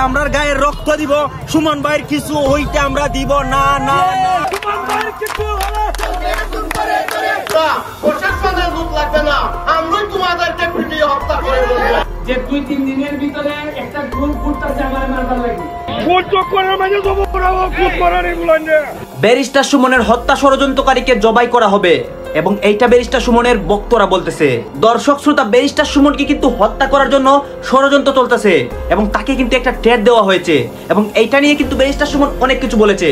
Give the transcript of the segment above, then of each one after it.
আমরা গায়ের রক্ত দিব, সুমন ভাইয়ের কিছু হইতে আমরা দিব না। না লাগবে না, আমরাই তোমাদেরকে পিটিয়ে হত্যা করে দেবো। যে 2-3 দিনের ভিতরে একটা গ্রুপ ঘুরতেছে আমার মারবার লাগে। ব্যারিস্টার সুমনের হত্যা ষড়যন্ত্রকারীকে জবাই করা হবে এবং এইটা ব্যারিস্টার সুমনের বক্তরা বলতেছে। দর্শক শ্রোতা, ব্যারিস্টার সুমনকে কিন্তু হত্যা করার জন্য ষড়যন্ত্র চলতেছে এবং তাকে কিন্তু একটা ট্যাগ দেওয়া হয়েছে এবং এইটা নিয়ে কিন্তু ব্যারিস্টার সুমন অনেক কিছু বলেছে।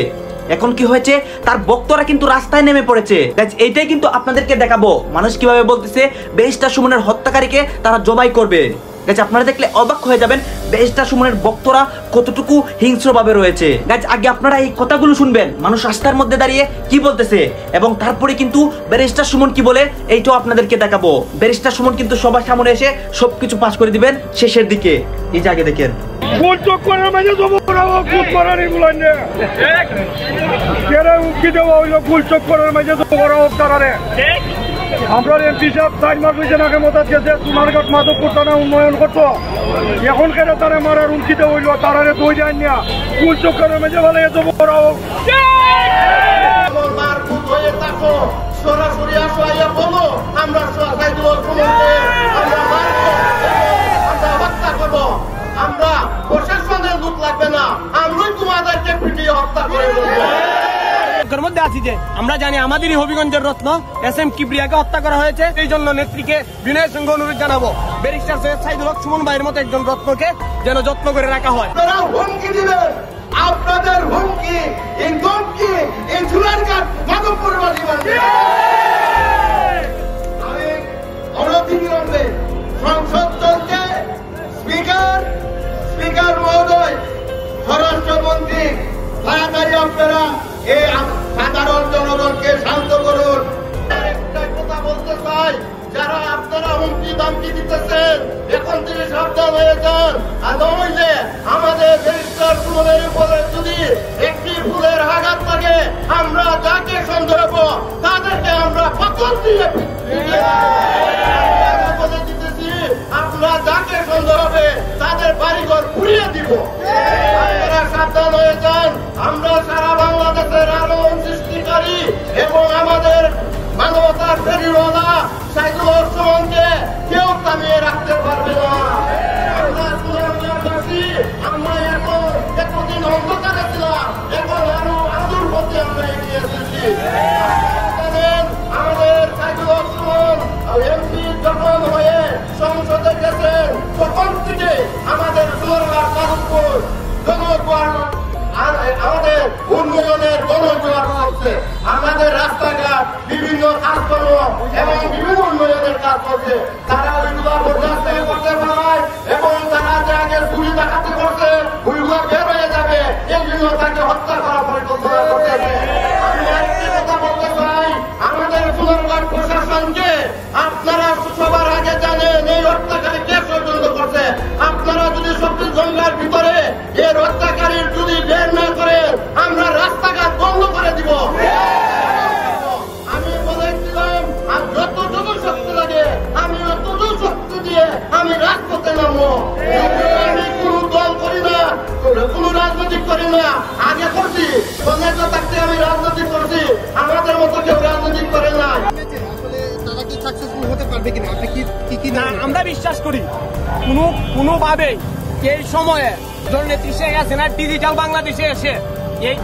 এখন কি হয়েছে, তার বক্তরা কিন্তু রাস্তায় নেমে পড়েছে। এইটাই কিন্তু আপনাদেরকে দেখাবো মানুষ কিভাবে বলতেছে ব্যারিস্টার সুমনের হত্যাকারীকে তারা জবাই করবে। গাইজ আপনারা দেখলে অবাক হয়ে যাবেন ব্যারিস্টার সুমনের বক্তরা কতটুকু হিংস্রভাবে রয়েছে। গাইজ আগে আপনারা এই কথাগুলো শুনবেন মানুষ রাস্তার মধ্যে দাঁড়িয়ে কি বলতেছে এবং তারপরে কিন্তু ব্যারিস্টার সুমন কি বলে এইটাও আপনাদেরকে দেখাবো। ব্যারিস্টার সুমন কিন্তু সবার সামনে এসে সবকিছু পাস করে দিবেন শেষের দিকে। এই জায়গায় দেখেন আমরা এমপি সাহেব 4 মাস হয়েছে নাকি মতো গেছে সোনারঘাট মাধবপুর থানা উন্নয়ন করতো, এখন কেন তারা মারার উমকিতে হইল, তারারে দই যায় না ফুল চক্করের মেঝে ভালো এত বড় সরাসরি আসো, আইয়া বলো আমরা আমরা হত্যা করবো। আমরা প্রশাসনের লোক লাগবে না, আমরাই তোমাদেরকে পিটিয়ে হত্যা করে দেবো। মধ্যে আছি যে আমরা জানি আমাদেরই হবিগঞ্জের রত্ন SM কিবরিয়াকে হত্যা করা হয়েছে। এই জন্য নেত্রীকে বিনয়ের সঙ্গে অনুরোধ জানাবো ব্যারিস্টার সৈয়দ সাইদুল হক সুমন ভাইয়ের মতো একজন রত্নকে যেন যত্ন করে রাখা হয়। হুমকি দিবেন, আপনাদের হুমকি এই ধমকি এই ঝুলারঘাট মাধবপুরবাসী মানবে। আমি অনতিবিলম্বে সংসদ চলছে, স্পিকার মহোদয়, স্বরাষ্ট্রমন্ত্রী তাড়াতাড়ি আপনারা এই সাধারণ জনগণকে শান্ত করুন। একটাই কথা বলতে চাই, যারা আপনারা হুমকি দামকি দিতেছেন এখন থেকে সাবধান হয়ে যান। আর নইলে আমাদের ব্যারিস্টার সুমনের উপরে যদি একটি ফুলের আঘাত লাগে আমরা যাকে সন্দেহ তাদেরকে আমরা পাথর দিয়ে বলে দিতেছি, আমরা যাকে সন্দেহ হবে তাদের বাড়িঘর পুড়িয়ে দিব। আপনারা সাবধান হয়ে যান। আমরা সারা বাংলাদেশের আলোড়ন সৃষ্টিকারী এবং আমাদের মানবতার ফেরিওয়ালা সাইদুল হক সুমনকে কেউ থামিয়ে রাখতে পারবে না। আমরা এখন এতদিন অন্ধকারে ছিলাম, এখন আরো আদুর মধ্যে আমরা এগিয়ে এসেছি। আমাদের সাইদুল হক সুমন এমপি যখন হয়ে সংসদে গেছেন তখন থেকে আমাদের সোনারঘাট মাধবপুর জনগণ আমাদের উন্নয়নের গণজোয়ার করছে। আমাদের রাস্তাঘাট বিভিন্ন কাজকর্ম এবং বিভিন্ন উন্নয়নের কাজ করছে। তারা ওইগুলো বরদাস্ত করতে পারে এবং তারা যে আগে চুরি ডাকাতি করছে ওইগুলো বের হয়ে যাবে, এই জন্য তাকে হত্যা করা পরিকল্পনা করতেছে। আমি আরেকটি কথা বলতে চাই, আমাদের সোনারঘাট প্রশাসনকে আপনারা সবার আগে জানেন এই হত্যাকারী কে ষড়যন্ত্র করছে। আপনারা যদি 24 ঘন্টার ভিতরে এর হত্যাকারীর যদি বের না করেন আমরা রাস্তাঘাট বন্ধ করে দিব। আমি বলেছিলাম যতটুকু শক্তি লাগে আমি অতটুকু শক্তি দিয়ে আমি রাজপথে নামবো। আমি কোন দল করি না, কোন রাজনৈতিক করি না, আগে করছি কংগ্রেস থাকতে আমি রাজনৈতিক করছি, আমাদের মতো কেউ রাজনৈতিক করে না। আমরা বিশ্বাস করি কোনোভাবে এই সময়ে জননেত্রী শেখ হাসিনা ডিজিটাল বাংলাদেশে এসে এই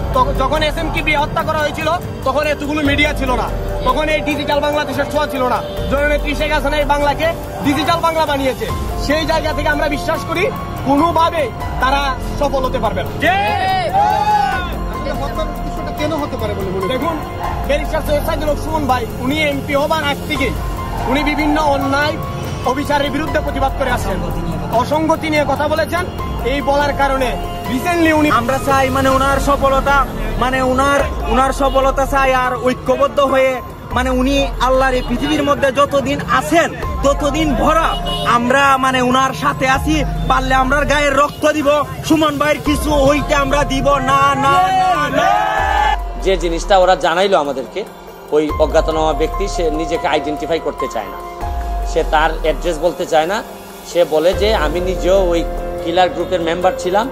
যখন SMKB হত্যা করা হয়েছিল তখন এতগুলো মিডিয়া ছিল না, তখন এই ডিজিটাল বাংলাদেশের ছোঁয়া ছিল না। জননেত্রী শেখ হাসিনা এই বাংলাকে ডিজিটাল বাংলা বানিয়েছে। সেই জায়গা থেকে আমরা বিশ্বাস করি কোনোভাবে তারা সফল হতে পারবে না। কেন হতে পারে বলে দেখুন, ব্যারিস্টার সৈয়দ সাইদুল হক সুমন ভাই উনি MP হবার আগ থেকে উনি বিভিন্ন অন্যায় অবিচারের বিরুদ্ধে প্রতিবাদ করে আসছেন, অসঙ্গতি নিয়ে কথা বলেছেন। এই বলার কারণে রিসেন্টলি উনি আমরা চাই মানে ওনার সফলতা, মানে ওনার সফলতা চাই আর ঐক্যবদ্ধ হয়ে মানে উনি আল্লাহর এই পৃথিবীর মধ্যে যতদিন আছেন ততদিন ভরা আমরা মানে উনার সাথে আছি। পারলে আমরা গায়ের রক্ত দিব, সুমন ভাইয়ের কিছু হইতে আমরা দিব না। না যে জিনিসটা ওরা জানাইলো আমাদেরকে, ওই অজ্ঞাতনামা ব্যক্তি সে নিজেকে আইডেন্টিফাই করতে চায় না, সে তার অ্যাড্রেস বলতে চায় না সে বলে যে আমি নিজেও ওই কিলার গ্রুপের মেম্বার ছিলাম,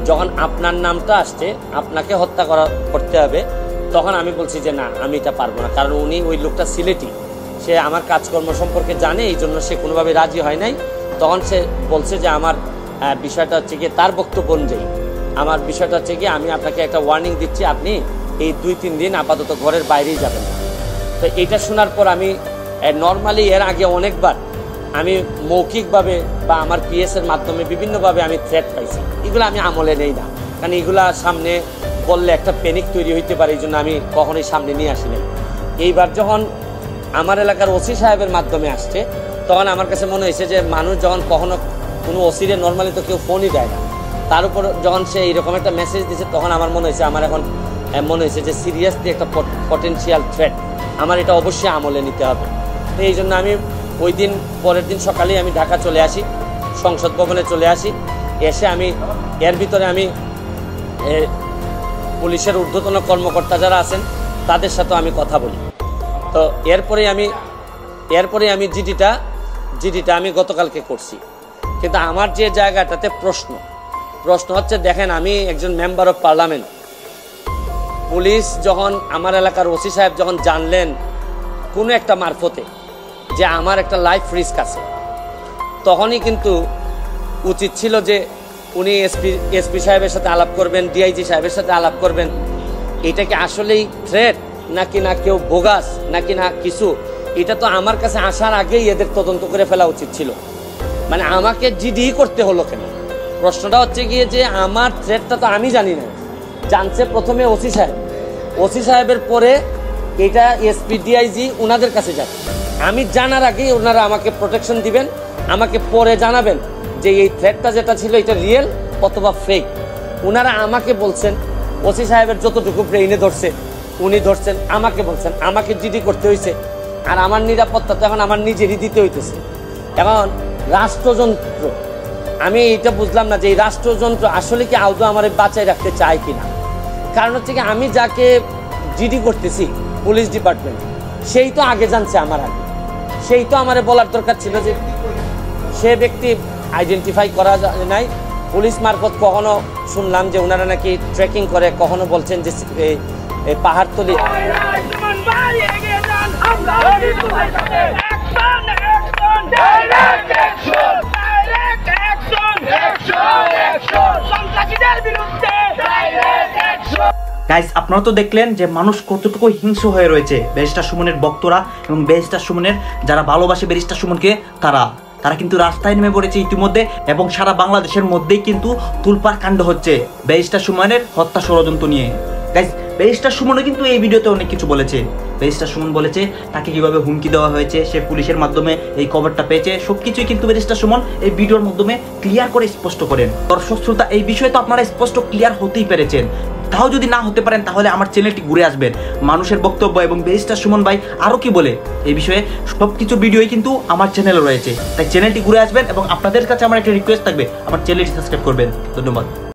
যখন আপনার নামটা আসছে আপনাকে হত্যা করতে হবে, তখন আমি বলছি যে না, আমি এটা পারবো না। কারণ উনি ওই লোকটা সিলেটি, সে আমার কাজকর্ম সম্পর্কে জানে, এই জন্য সে কোনোভাবে রাজি হয় নাই। তখন সে বলছে যে আমার বিষয়টা হচ্ছে গিয়ে, তার বক্তব্য অনুযায়ী আমার বিষয়টা হচ্ছে গিয়ে, আমি আপনাকে একটা ওয়ার্নিং দিচ্ছি, আপনি এই 2-3 দিন আপাতত ঘরের বাইরেই যাবেন না। তো এটা শোনার পর আমি নর্মালি এর আগে অনেকবার আমি মৌখিকভাবে বা আমার পিএসের মাধ্যমে বিভিন্নভাবে আমি থ্রেট পাইছি, এগুলো আমি আমলে নেই না, কারণ এগুলা সামনে বললে একটা প্যানিক তৈরি হইতে পারে, এই জন্য আমি কখনোই সামনে নিয়ে আসি নাই। এইবার যখন আমার এলাকার ওসি সাহেবের মাধ্যমে আসছে, তখন আমার কাছে মনে হয়েছে যে মানুষ যখন কখনো কোনো ওসিরে নর্মালি তো কেউ ফোনই দেয় না, তার উপর যখন সে এইরকম একটা মেসেজ দিয়েছে, তখন আমার মনে হয়েছে, আমার এখন মনে হয়েছে যে সিরিয়াসলি একটা পটেনশিয়াল থ্রেট, আমার এটা অবশ্যই আমলে নিতে হবে। তো এই জন্য আমি ওই দিন পরের দিন সকালেই আমি ঢাকা চলে আসি, সংসদ ভবনে চলে আসি। এসে আমি এর ভিতরে আমি পুলিশের ঊর্ধ্বতন কর্মকর্তা যারা আছেন তাদের সাথেও আমি কথা বলি। তো এরপরে আমি জিডিটা আমি গতকালকে করছি। কিন্তু আমার যে জায়গাটাতে প্রশ্ন হচ্ছে, দেখেন আমি একজন মেম্বার অফ পার্লামেন্ট, পুলিশ যখন আমার এলাকার ওসি সাহেব যখন জানলেন কোনো একটা মারফতে যে আমার একটা লাইফ রিস্ক আছে, তখনই কিন্তু উচিত ছিল যে উনি এসপি সাহেবের সাথে আলাপ করবেন, ডিআইজি সাহেবের সাথে আলাপ করবেন, এটা কি আসলেই থ্রেট নাকি না কেউ বোগাস নাকি না কিছু, এটা তো আমার কাছে আসার আগেই এদের তদন্ত করে ফেলা উচিত ছিল। মানে আমাকে জিডি করতে হলো কেন? প্রশ্নটা হচ্ছে গিয়ে যে আমার থ্রেটটা তো আমি জানি না, জানছে প্রথমে ওসি সাহেবের পরে এটা এসপি ডিআইজি ওনাদের কাছে যাবে। আমি জানার আগেই ওনারা আমাকে প্রোটেকশন দিবেন, আমাকে পরে জানাবেন যে এই থ্রেটটা যেটা ছিল এটা রিয়েল অথবা ফেক। ওনারা আমাকে বলছেন, ওসি সাহেবের যতটুকু ব্রেইনে ধরছে উনি ধরছেন, আমাকে বলছেন, আমাকে জিডি করতে হয়েছে। আর আমার নিরাপত্তা তো এখন আমার নিজেরই দিতে হইতেছে। এখন রাষ্ট্রযন্ত্র, আমি এটা বুঝলাম না যে এই রাষ্ট্রযন্ত্র আসলে কি আদৌ আমার বাঁচায় রাখতে চায় কিনা। কারণ হচ্ছে কি, আমি যাকে জিডি করতেছি পুলিশ ডিপার্টমেন্ট, সেই তো আগে জানছে আমার আগে, সেই তো আমারে বলার দরকার ছিল যে সে ব্যক্তি আইডেন্টিফাই করা যায় নাই। পুলিশ মারফত কখনো শুনলাম যে ওনারা নাকি ট্রেকিং করে, কখনো বলছেন যে এই পাহাড়তলি গাইস, আপনারা তো দেখলেন যে মানুষ কতটুকু হিংস্র হয়ে রয়েছে ব্যারিস্টার সুমনের ভক্তরা এবং ব্যারিস্টার সুমনের যারা ভালোবাসে ব্যারিস্টার সুমনকে, তারা কিন্তু রাস্তায় নেমে পড়েছে ইতিমধ্যে, এবং সারা বাংলাদেশের মধ্যেই কিন্তু তুলপাড় কাণ্ড হচ্ছে ব্যারিস্টার সুমনের হত্যা ষড়যন্ত্র নিয়ে। গাইস, ব্যারিস্টার সুমনও কিন্তু এই ভিডিওতে অনেক কিছু বলেছে। ব্যারিস্টার সুমন বলেছে তাকে কিভাবে হুমকি দেওয়া হয়েছে, সে পুলিশের মাধ্যমে এই খবরটা পেয়েছে, সবকিছুই কিন্তু ব্যারিস্টার সুমন এই ভিডিওর মাধ্যমে ক্লিয়ার করে স্পষ্ট করেন। দর্শক শ্রোতা, এই বিষয়ে তো আপনারা স্পষ্ট ক্লিয়ার হতেই পেরেছেন। তাও যদি না হতে পারেন তাহলে আমার চ্যানেলটি ঘুরে আসবেন, মানুষের বক্তব্য এবং ব্যারিস্টার সুমন ভাই আরও কি বলে এই বিষয়ে সবকিছু ভিডিওই কিন্তু আমার চ্যানেলে রয়েছে। তাই চ্যানেলটি ঘুরে আসবেন এবং আপনাদের কাছে আমার একটা রিকোয়েস্ট থাকবে, আমার চ্যানেলটি সাবস্ক্রাইব করবেন। ধন্যবাদ।